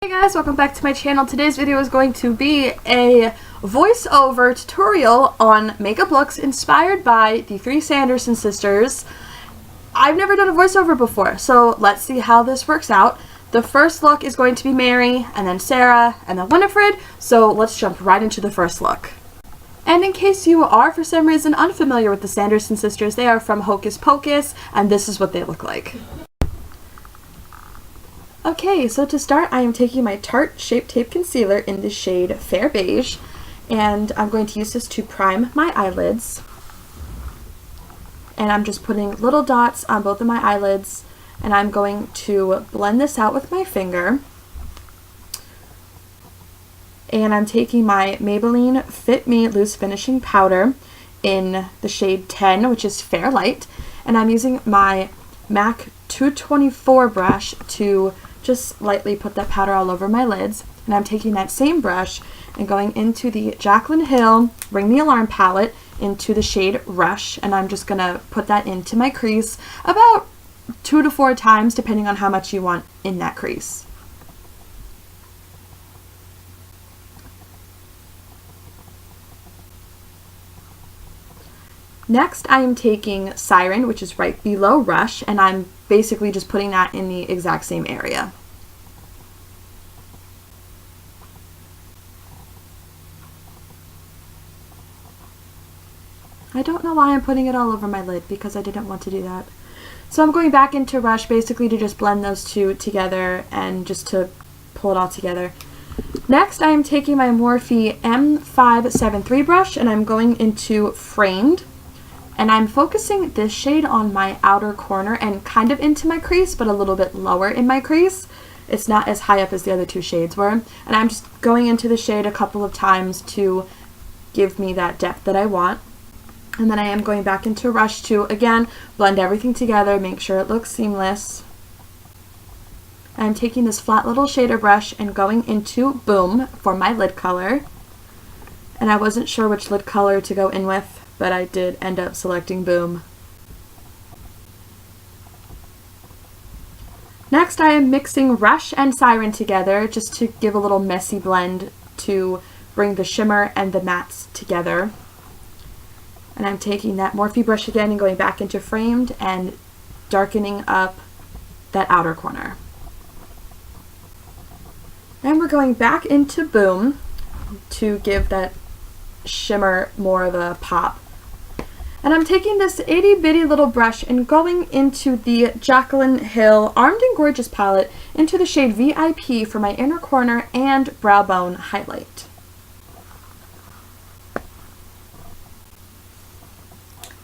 Hey guys, welcome back to my channel. Today's video is going to be a voiceover tutorial on makeup looks inspired by the three Sanderson sisters. I've never done a voiceover before, so let's see how this works out. The first look is going to be Mary, and then Sarah, and then Winifred, so let's jump right into the first look. And in case you are for some reason unfamiliar with the Sanderson sisters, they are from Hocus Pocus, and this is what they look like. Okay, so to start, I am taking my Tarte Shape Tape Concealer in the shade Fair Beige, and I'm going to use this to prime my eyelids. And I'm just putting little dots on both of my eyelids, and I'm going to blend this out with my finger. And I'm taking my Maybelline Fit Me Loose Finishing Powder in the shade 10, which is Fair Light, and I'm using my MAC 224 brush to just lightly put that powder all over my lids. And I'm taking that same brush and going into the Jaclyn Hill Ring the Alarm palette into the shade Rush, and I'm just gonna put that into my crease about 2 to 4 times depending on how much you want in that crease. Next, I am taking Siren, which is right below Rush, and I'm basically just putting that in the exact same area. I don't know why I'm putting it all over my lid, because I didn't want to do that. So I'm going back into Rush basically to just blend those two together and just to pull it all together. Next, I am taking my Morphe M573 brush, and I'm going into Framed. And I'm focusing this shade on my outer corner and kind of into my crease, but a little bit lower in my crease. It's not as high up as the other two shades were. And I'm just going into the shade a couple of times to give me that depth that I want. And then I am going back into Rush to, again, blend everything together, make sure it looks seamless. I'm taking this flat little shader brush and going into Boom for my lid color. And I wasn't sure which lid color to go in with, but I did end up selecting Boom. Next, I am mixing Rush and Siren together just to give a little messy blend to bring the shimmer and the mattes together. And I'm taking that Morphe brush again and going back into Framed and darkening up that outer corner. And we're going back into Boom to give that shimmer more of a pop. And I'm taking this itty bitty little brush and going into the Jaclyn Hill Armed and Gorgeous palette into the shade VIP for my inner corner and brow bone highlight.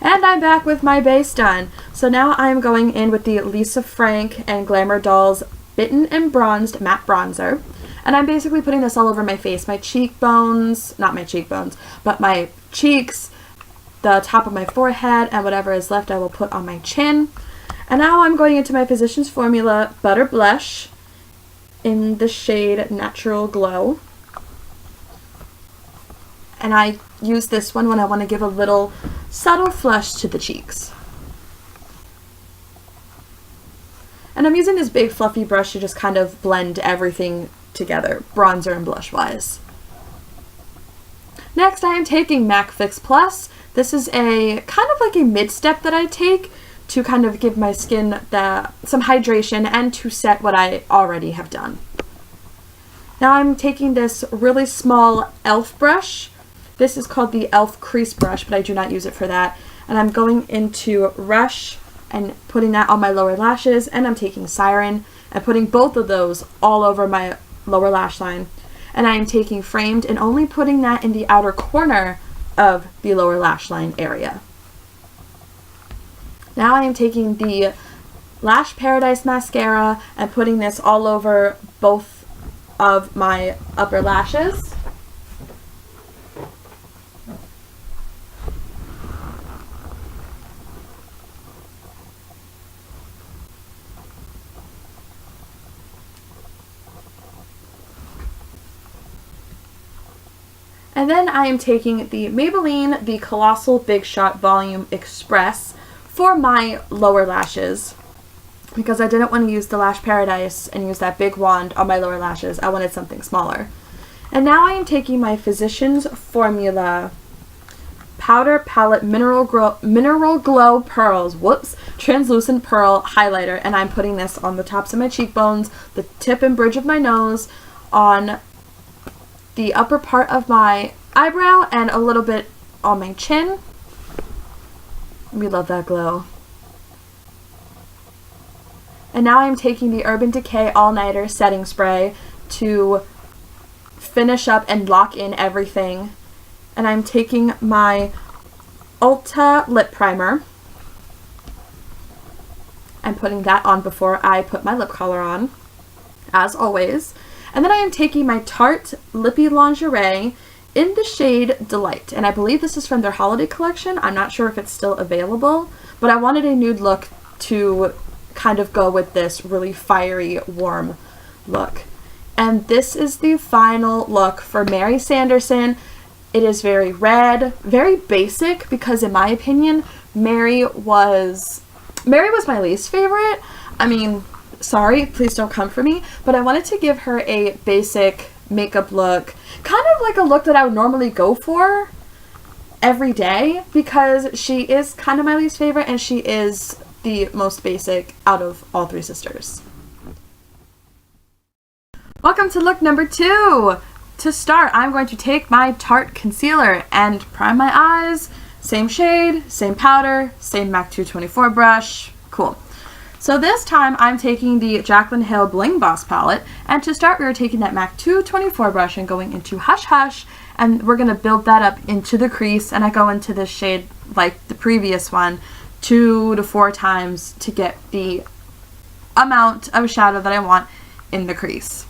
And I'm back with my base done. So now I'm going in with the Lisa Frank and Glamour Dolls Bitten and Bronzed Matte Bronzer. And I'm basically putting this all over my face, my cheekbones, not my cheekbones, but my cheeks, the top of my forehead, and whatever is left I will put on my chin. And now I'm going into my Physicians Formula Butter Blush in the shade Natural Glow. And I use this one when I want to give a little subtle flush to the cheeks. And I'm using this big fluffy brush to just kind of blend everything together, bronzer and blush wise. Next, I am taking MAC Fix Plus. This is a kind of like a mid-step that I take to kind of give my skin some hydration and to set what I already have done. Now I'm taking this really small e.l.f. brush. This is called the e.l.f. Crease Brush, but I do not use it for that. And I'm going into Rush and putting that on my lower lashes, and I'm taking Siren and putting both of those all over my lower lash line. And I am taking Framed and only putting that in the outer corner of the lower lash line area. Now I am taking the Lash Paradise mascara and putting this all over both of my upper lashes. And then I am taking the Maybelline The Colossal Big Shot Volume Express for my lower lashes. because I didn't want to use the Lash Paradise and use that big wand on my lower lashes. I wanted something smaller. And now I am taking my Physicians Formula Powder Palette Mineral Glow Pearls, translucent pearl highlighter, and I'm putting this on the tops of my cheekbones, the tip and bridge of my nose, on the upper part of my eyebrow, and a little bit on my chin. We love that glow. And now I'm taking the Urban Decay All Nighter Setting Spray to finish up and lock in everything. And I'm taking my Ulta Lip Primer. I'm putting that on before I put my lip color on, as always. And then I am taking my Tarte Lippy Lingerie in the shade Delight. And I believe this is from their holiday collection. I'm not sure if it's still available, but I wanted a nude look to kind of go with this really fiery, warm look. And this is the final look for Mary Sanderson. It is very red, very basic, because in my opinion, Mary was my least favorite. I mean, sorry, please don't come for me, but I wanted to give her a basic makeup look, kind of like a look that I would normally go for every day, because she is kind of my least favorite and she is the most basic out of all three sisters. Welcome to look number 2. To start, I'm going to take my Tarte concealer and prime my eyes. Same shade, same powder, same MAC 224 brush. Cool. So this time I'm taking the Jaclyn Hill Bling Boss palette, and to start we are taking that MAC 224 brush and going into Hush Hush, and we're going to build that up into the crease, and I go into this shade like the previous one 2 to 4 times to get the amount of shadow that I want in the crease.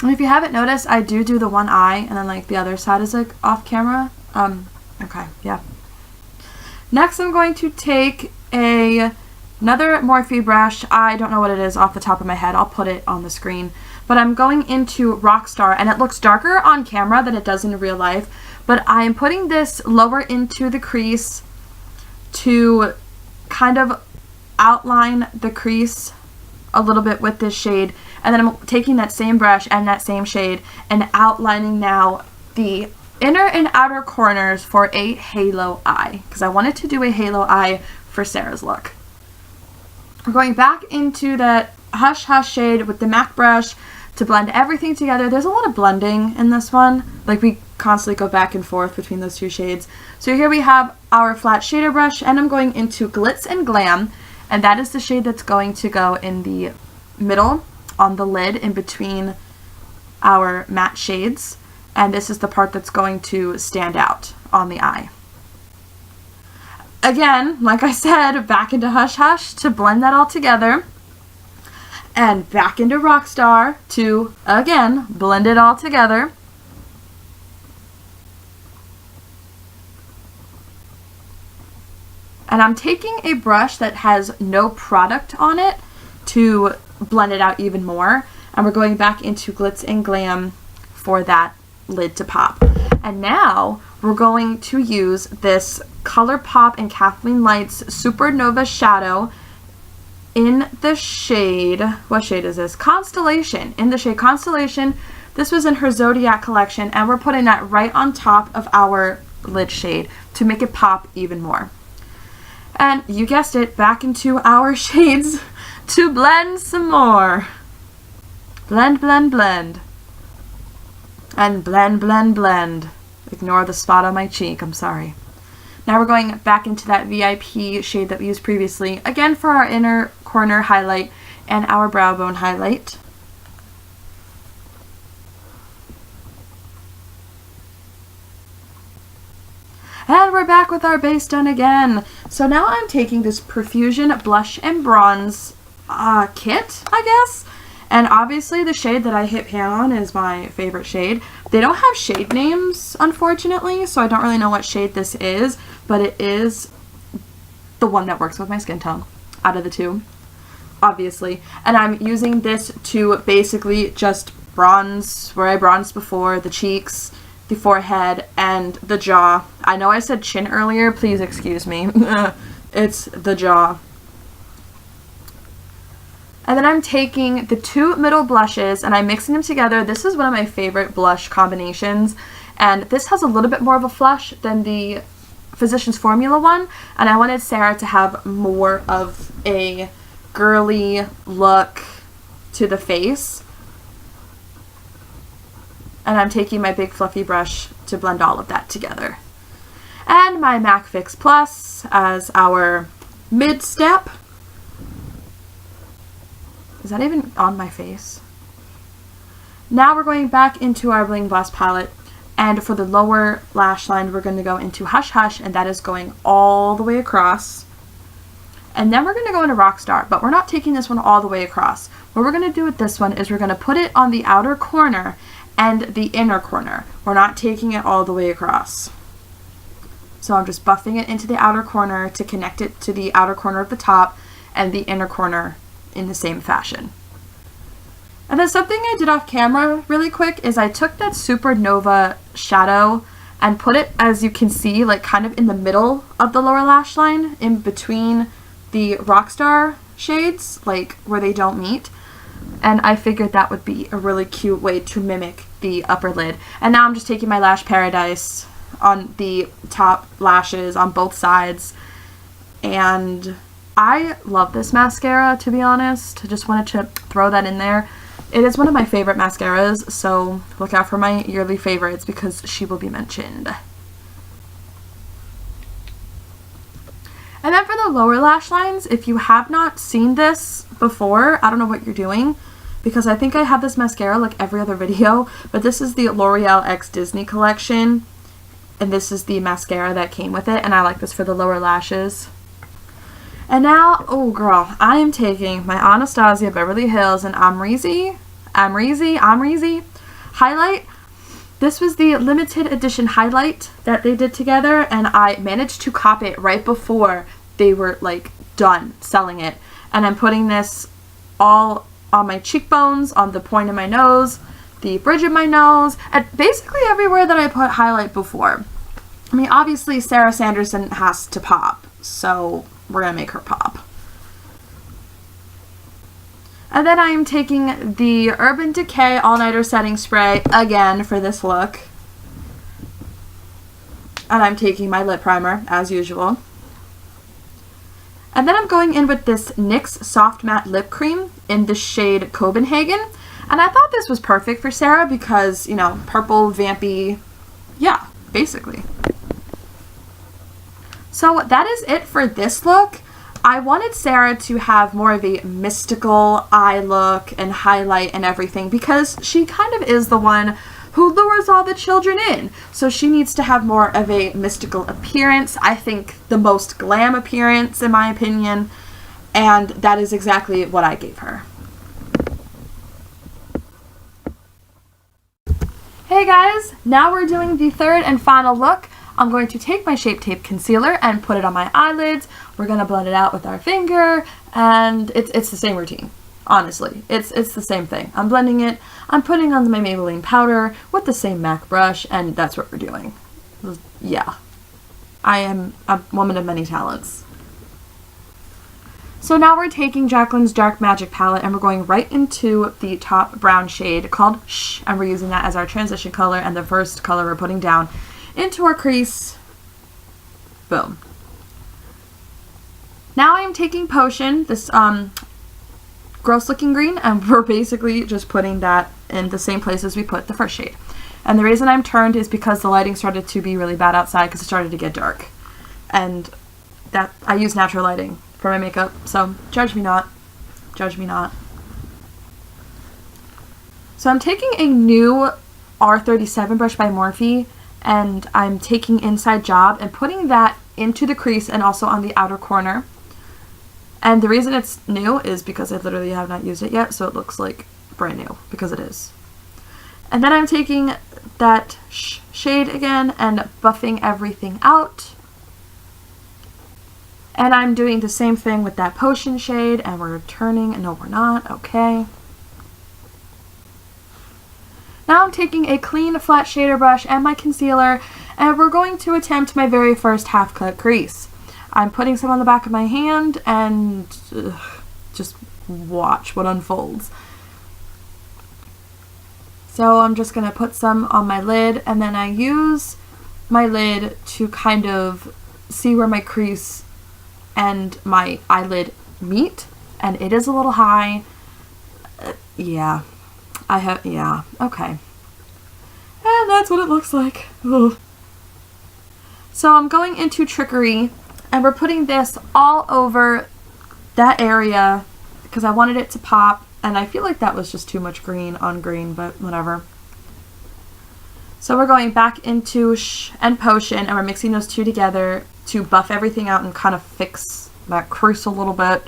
And if you haven't noticed, I do the one eye and then like the other side is like off camera. Okay, yeah. Next I'm going to take another Morphe brush. I don't know what it is off the top of my head. I'll put it on the screen. But I'm going into Rockstar, and it looks darker on camera than it does in real life. But I am putting this lower into the crease to kind of outline the crease a little bit with this shade. And then I'm taking that same brush and that same shade and outlining now the inner and outer corners for a halo eye, because I wanted to do a halo eye for Sarah's look. We're going back into that Hush Hush shade with the MAC brush to blend everything together. There's a lot of blending in this one. Like, we constantly go back and forth between those two shades. So here we have our flat shader brush, and I'm going into Glitz and Glam, and that is the shade that's going to go in the middle on the lid in between our matte shades, and this is the part that's going to stand out on the eye. Again, like I said, back into Hush Hush to blend that all together, and back into Rockstar to, again, blend it all together. And I'm taking a brush that has no product on it to blend it out even more. And we're going back into Glitz and Glam for that lid to pop. And now we're going to use this ColourPop and Kathleen Lights Supernova Shadow in the shade, what shade is this? Constellation. In the shade Constellation. This was in her Zodiac collection, and we're putting that right on top of our lid shade to make it pop even more. And you guessed it, back into our shades to blend some more. Blend, blend, blend. And blend, blend, blend. Ignore the spot on my cheek, I'm sorry. Now we're going back into that VIP shade that we used previously, again for our inner corner highlight and our brow bone highlight. And we're back with our base done again. So now I'm taking this Profusion Blush and Bronze kit, I guess. And obviously the shade that I hit pan on is my favorite shade. They don't have shade names, unfortunately, so I don't really know what shade this is, but it is the one that works with my skin tone out of the two, obviously. And I'm using this to basically just bronze where I bronzed before, the cheeks, the forehead, and the jaw. I know I said chin earlier, please excuse me. It's the jaw. And then I'm taking the two middle blushes and I'm mixing them together. This is one of my favorite blush combinations. And this has a little bit more of a flush than the Physicians Formula one. And I wanted Sarah to have more of a girly look to the face. And I'm taking my big fluffy brush to blend all of that together. And my MAC Fix Plus as our mid step. Is that even on my face? Now we're going back into our Bling Gloss palette, and for the lower lash line we're going to go into Hush Hush, and that is going all the way across. And then we're going to go into Rockstar, but we're not taking this one all the way across. What we're going to do with this one is we're going to put it on the outer corner and the inner corner. We're not taking it all the way across. So I'm just buffing it into the outer corner to connect it to the outer corner of the top and the inner corner in the same fashion. And then something I did off camera really quick is I took that Supernova shadow and put it, as you can see, like kind of in the middle of the lower lash line, in between the Rockstar shades, like where they don't meet. And I figured that would be a really cute way to mimic the upper lid. And now I'm just taking my Lash Paradise on the top lashes on both sides, and I love this mascara, to be honest. I just wanted to throw that in there. It is one of my favorite mascaras, so look out for my yearly favorites because she will be mentioned. And then for the lower lash lines, if you have not seen this before, I don't know what you're doing, because I think I have this mascara like every other video, but this is the L'Oreal X Disney collection, and this is the mascara that came with it, and I like this for the lower lashes. And now, oh girl, I am taking my Anastasia Beverly Hills and Amrezy highlight. This was the limited edition highlight that they did together, and I managed to cop it right before they were like done selling it. And I'm putting this all on my cheekbones, on the point of my nose, the bridge of my nose, and basically everywhere that I put highlight before. I mean, obviously Sarah Sanderson has to pop, so we're gonna make her pop. And then I am taking the Urban Decay All-Nighter Setting Spray again for this look. And I'm taking my lip primer as usual. And then I'm going in with this NYX Soft Matte Lip Cream in the shade Copenhagen. And I thought this was perfect for Sarah because, you know, purple, vampy, yeah, basically. So that is it for this look. I wanted Sarah to have more of a mystical eye look and highlight and everything because she kind of is the one who lures all the children in. So she needs to have more of a mystical appearance. I think the most glam appearance, in my opinion, and that is exactly what I gave her. Hey guys, now we're doing the third and final look. I'm going to take my Shape Tape concealer and put it on my eyelids. We're going to blend it out with our finger, and it's the same routine. Honestly, it's the same thing. I'm blending it, I'm putting on my Maybelline powder with the same MAC brush, and that's what we're doing. Yeah. I am a woman of many talents. So now we're taking Jacqueline's Dark Magic palette and we're going right into the top brown shade called Shh, and we're using that as our transition color and the first color we're putting down into our crease. Boom. Now I am taking Potion, this gross looking green, and we're basically just putting that in the same place as we put the first shade. And the reason I'm turned is because the lighting started to be really bad outside because it started to get dark. And that I use natural lighting for my makeup, so judge me not. Judge me not. So I'm taking a new R37 brush by Morphe, and I'm taking Inside Job and putting that into the crease and also on the outer corner. And the reason it's new is because I literally have not used it yet, so it looks like brand new, because it is. And then I'm taking that shade again and buffing everything out. And I'm doing the same thing with that Potion shade, and we're turning, no we're not, okay. Now I'm taking a clean flat shader brush and my concealer, and we're going to attempt my very first half cut crease. I'm putting some on the back of my hand and just watch what unfolds. So I'm just going to put some on my lid, and then I use my lid to kind of see where my crease and my eyelid meet, and it is a little high. Yeah, okay. And that's what it looks like. Ugh. So I'm going into Trickery, and we're putting this all over that area because I wanted it to pop, and I feel like that was just too much green on green, but whatever. So we're going back into Shh and Potion, and we're mixing those two together to buff everything out and kind of fix that crease a little bit.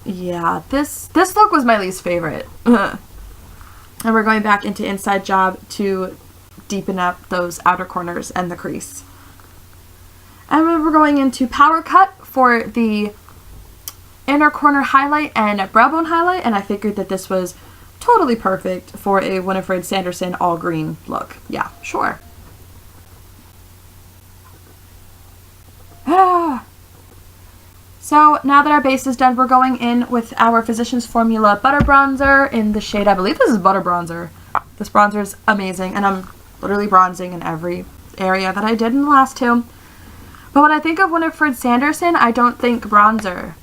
Yeah, this look was my least favorite. And we're going back into Inside Job to deepen up those outer corners and the crease. And we're going into Power Cut for the inner corner highlight and brow bone highlight, and I figured that this was totally perfect for a Winifred Sanderson all green look. Yeah, sure. So now that our base is done, we're going in with our Physicians Formula Butter Bronzer in the shade, I believe this is Butter Bronzer. This bronzer is amazing, and I'm literally bronzing in every area that I did in the last two. But when I think of Winifred Sanderson, I don't think bronzer.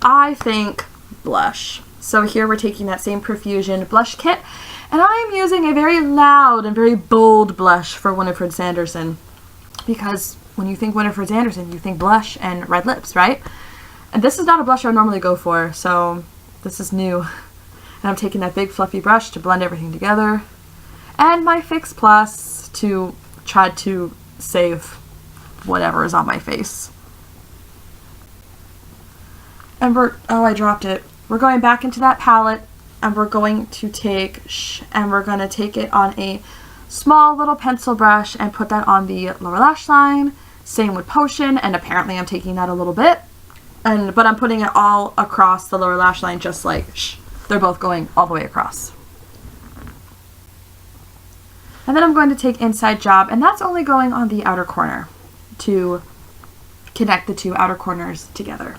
I think blush. So here we're taking that same Profusion blush kit, and I'm using a very loud and very bold blush for Winifred Sanderson, because when you think Winifred Sanderson, you think blush and red lips, right? And this is not a blush I would normally go for, so this is new. And I'm taking that big fluffy brush to blend everything together, and my Fix Plus to try to save whatever is on my face. And I dropped it. We're going back into that palette, and we're going to take Shh, and we're going to take it on a small little pencil brush and put that on the lower lash line. Same with Potion, and apparently I'm taking that a little bit, but I'm putting it all across the lower lash line, just like Shh. They're both going all the way across. And then I'm going to take Inside Job, and that's only going on the outer corner to connect the two outer corners together.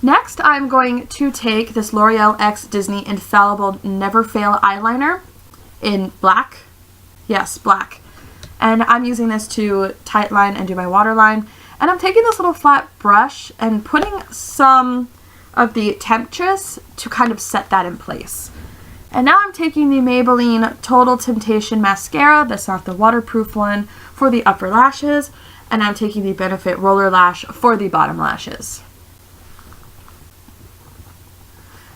Next, I'm going to take this L'Oreal X Disney Infallible Never Fail eyeliner in black. Yes, black. And I'm using this to tight line and do my waterline. And I'm taking this little flat brush and putting some of the Temptress to kind of set that in place. And now I'm taking the Maybelline Total Temptation Mascara, that's not the waterproof one, for the upper lashes. And I'm taking the Benefit Roller Lash for the bottom lashes.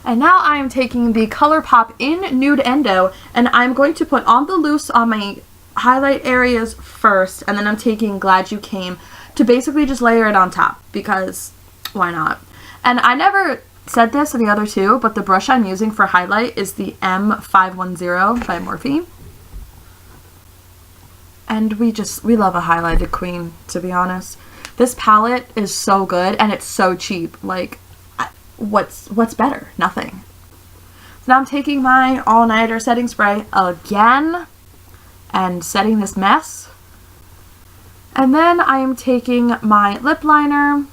And now I am taking the ColourPop in Nude Endo, and I'm going to put on the loose on my highlight areas first, and then I'm taking Glad You Came to basically just layer it on top, because why not? And I never said this in the other two, but the brush I'm using for highlight is the M510 by Morphe. And we love a highlighted queen, to be honest. This palette is so good, and it's so cheap. Like, what's better? Nothing. So now I'm taking my all-nighter setting spray again and setting this mess. And then I am taking my lip liner,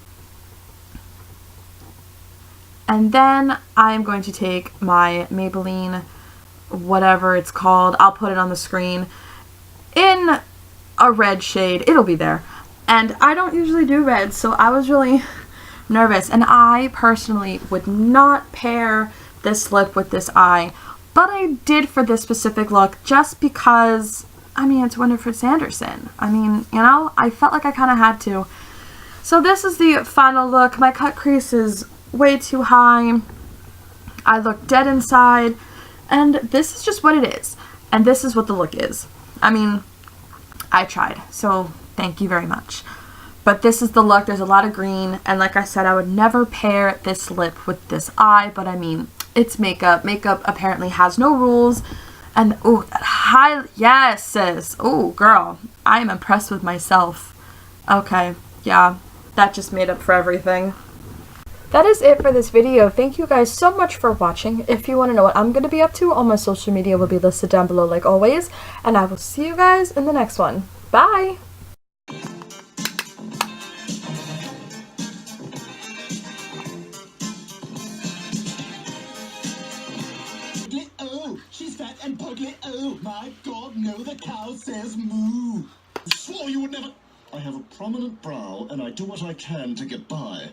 and then I'm going to take my Maybelline, whatever it's called, I'll put it on the screen, in a red shade. It'll be there. And I don't usually do red, so I was really nervous, and I personally would not pair this lip with this eye, but I did for this specific look just because, I mean, it's Winifred Sanderson. I mean, you know, I felt like I kind of had to. So this is the final look. My cut crease is way too high. I look dead inside, and this is just what it is, and this is what the look is. I mean, I tried, so thank you very much. But this is the look. There's a lot of green, and like I said, I would never pair this lip with this eye, but I mean, it's makeup. Makeup apparently has no rules. And oh, that high, yes, sis. Oh, girl, I am impressed with myself. Okay, yeah, that just made up for everything. That is it for this video. Thank you guys so much for watching. If you want to know what I'm going to be up to, all my social media will be listed down below like always, and I will see you guys in the next one. Bye! ugly. Oh my God, no, the cow says moo. Swore you would never. I have a prominent brow and I do what I can to get by.